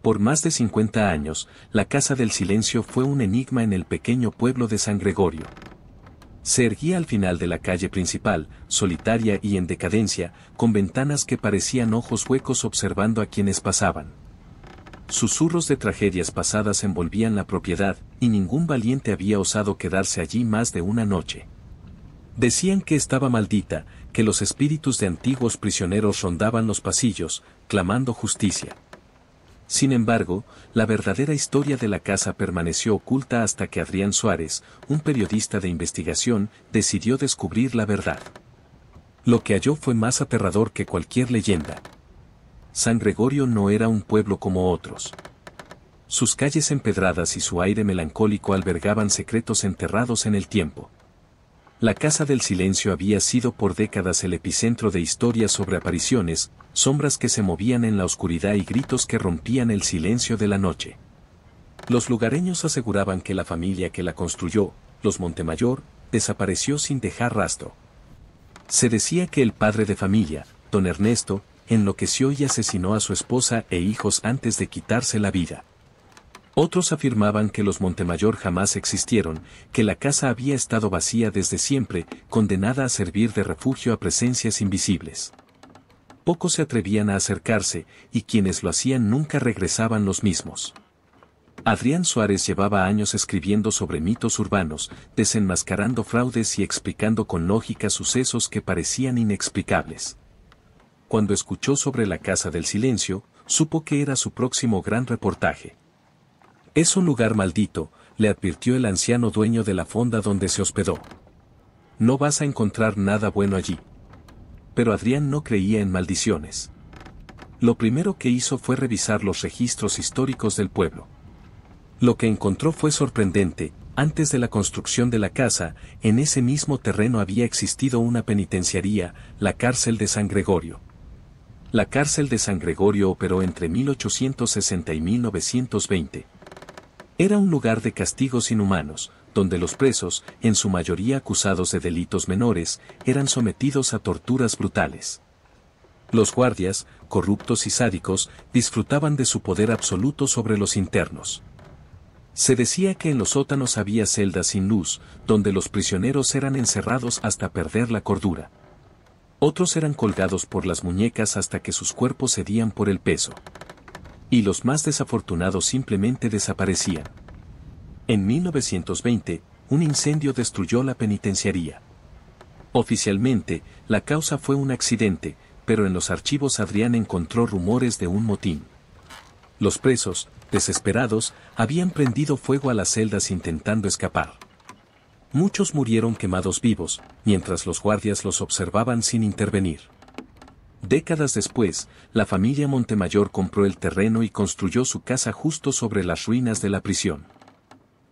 Por más de 50 años, la Casa del Silencio fue un enigma en el pequeño pueblo de San Gregorio. Se erguía al final de la calle principal, solitaria y en decadencia, con ventanas que parecían ojos huecos observando a quienes pasaban. Susurros de tragedias pasadas envolvían la propiedad, y ningún valiente había osado quedarse allí más de una noche. Decían que estaba maldita, que los espíritus de antiguos prisioneros rondaban los pasillos, clamando justicia. Sin embargo, la verdadera historia de la casa permaneció oculta hasta que Adrián Suárez, un periodista de investigación, decidió descubrir la verdad. Lo que halló fue más aterrador que cualquier leyenda. San Gregorio no era un pueblo como otros. Sus calles empedradas y su aire melancólico albergaban secretos enterrados en el tiempo. La Casa del Silencio había sido por décadas el epicentro de historias sobre apariciones, sombras que se movían en la oscuridad y gritos que rompían el silencio de la noche. Los lugareños aseguraban que la familia que la construyó, los Montemayor, desapareció sin dejar rastro. Se decía que el padre de familia, don Ernesto, enloqueció y asesinó a su esposa e hijos antes de quitarse la vida. Otros afirmaban que los Montemayor jamás existieron, que la casa había estado vacía desde siempre, condenada a servir de refugio a presencias invisibles. Pocos se atrevían a acercarse, y quienes lo hacían nunca regresaban los mismos. Adrián Suárez llevaba años escribiendo sobre mitos urbanos, desenmascarando fraudes y explicando con lógica sucesos que parecían inexplicables. Cuando escuchó sobre la Casa del Silencio, supo que era su próximo gran reportaje. «Es un lugar maldito», le advirtió el anciano dueño de la fonda donde se hospedó. «No vas a encontrar nada bueno allí». Pero Adrián no creía en maldiciones. Lo primero que hizo fue revisar los registros históricos del pueblo. Lo que encontró fue sorprendente. Antes de la construcción de la casa, en ese mismo terreno había existido una penitenciaría, la cárcel de San Gregorio. La cárcel de San Gregorio operó entre 1860 y 1920. Era un lugar de castigos inhumanos, donde los presos, en su mayoría acusados de delitos menores, eran sometidos a torturas brutales. Los guardias, corruptos y sádicos, disfrutaban de su poder absoluto sobre los internos. Se decía que en los sótanos había celdas sin luz, donde los prisioneros eran encerrados hasta perder la cordura. Otros eran colgados por las muñecas hasta que sus cuerpos cedían por el peso. Y los más desafortunados simplemente desaparecían. En 1920, un incendio destruyó la penitenciaría. Oficialmente, la causa fue un accidente, pero en los archivos Adrián encontró rumores de un motín. Los presos, desesperados, habían prendido fuego a las celdas intentando escapar. Muchos murieron quemados vivos, mientras los guardias los observaban sin intervenir. Décadas después, la familia Montemayor compró el terreno y construyó su casa justo sobre las ruinas de la prisión.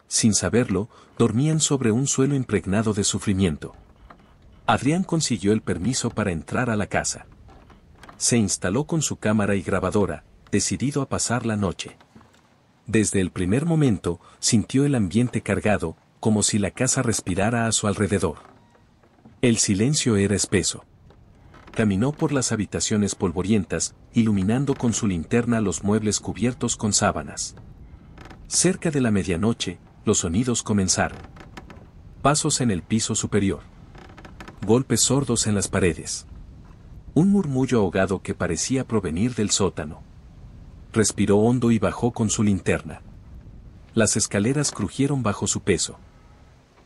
Sin saberlo, dormían sobre un suelo impregnado de sufrimiento. Adrián consiguió el permiso para entrar a la casa. Se instaló con su cámara y grabadora, decidido a pasar la noche. Desde el primer momento, sintió el ambiente cargado, como si la casa respirara a su alrededor. El silencio era espeso. Caminó por las habitaciones polvorientas, iluminando con su linterna los muebles cubiertos con sábanas. Cerca de la medianoche, los sonidos comenzaron. Pasos en el piso superior. Golpes sordos en las paredes. Un murmullo ahogado que parecía provenir del sótano. Respiró hondo y bajó con su linterna. Las escaleras crujieron bajo su peso.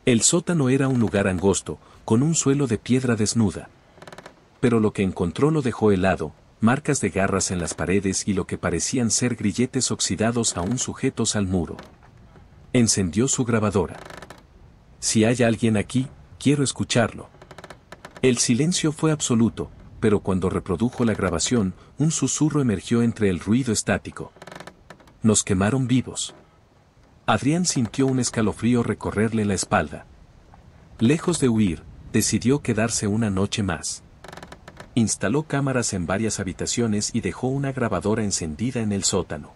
El sótano era un lugar angosto, con un suelo de piedra desnuda. Pero lo que encontró lo dejó helado, marcas de garras en las paredes y lo que parecían ser grilletes oxidados aún sujetos al muro. Encendió su grabadora. Si hay alguien aquí, quiero escucharlo. El silencio fue absoluto, pero cuando reprodujo la grabación, un susurro emergió entre el ruido estático. Nos quemaron vivos. Adrián sintió un escalofrío recorrerle la espalda. Lejos de huir, decidió quedarse una noche más. Instaló cámaras en varias habitaciones y dejó una grabadora encendida en el sótano.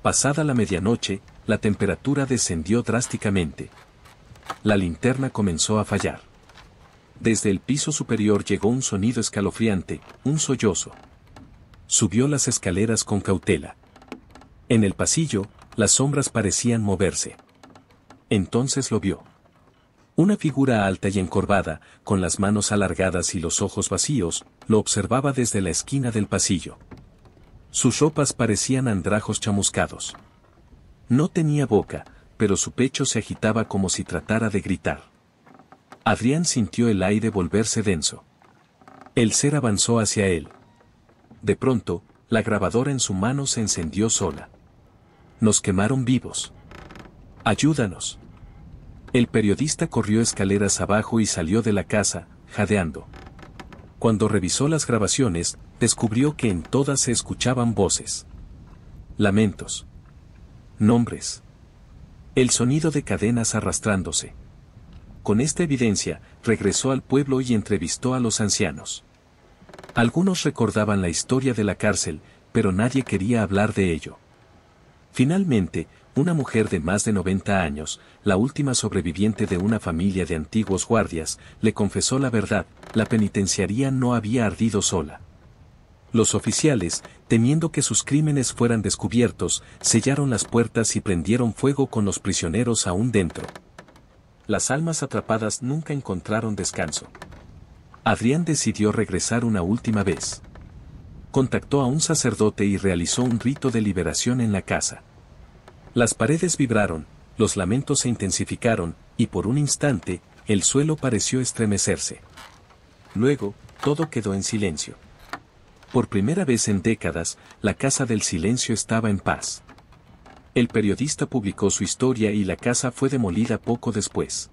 Pasada la medianoche, la temperatura descendió drásticamente. La linterna comenzó a fallar. Desde el piso superior llegó un sonido escalofriante, un sollozo. Subió las escaleras con cautela. En el pasillo, las sombras parecían moverse. Entonces lo vio. Una figura alta y encorvada, con las manos alargadas y los ojos vacíos, lo observaba desde la esquina del pasillo. Sus ropas parecían andrajos chamuscados. No tenía boca, pero su pecho se agitaba como si tratara de gritar. Adrián sintió el aire volverse denso. El ser avanzó hacia él. De pronto, la grabadora en su mano se encendió sola. Nos quemaron vivos. ¡Ayúdanos! El periodista corrió escaleras abajo y salió de la casa, jadeando. Cuando revisó las grabaciones, descubrió que en todas se escuchaban voces. Lamentos. Nombres. El sonido de cadenas arrastrándose. Con esta evidencia, regresó al pueblo y entrevistó a los ancianos. Algunos recordaban la historia de la cárcel, pero nadie quería hablar de ello. Finalmente, una mujer de más de 90 años, la última sobreviviente de una familia de antiguos guardias, le confesó la verdad: la penitenciaría no había ardido sola. Los oficiales, temiendo que sus crímenes fueran descubiertos, sellaron las puertas y prendieron fuego con los prisioneros aún dentro. Las almas atrapadas nunca encontraron descanso. Adrián decidió regresar una última vez. Contactó a un sacerdote y realizó un rito de liberación en la casa. Las paredes vibraron, los lamentos se intensificaron, y por un instante, el suelo pareció estremecerse. Luego, todo quedó en silencio. Por primera vez en décadas, la Casa del Silencio estaba en paz. El periodista publicó su historia y la casa fue demolida poco después.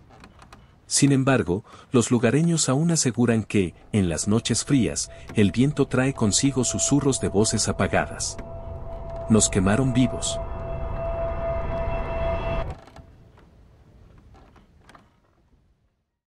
Sin embargo, los lugareños aún aseguran que, en las noches frías, el viento trae consigo susurros de voces apagadas. Nos quemaron vivos.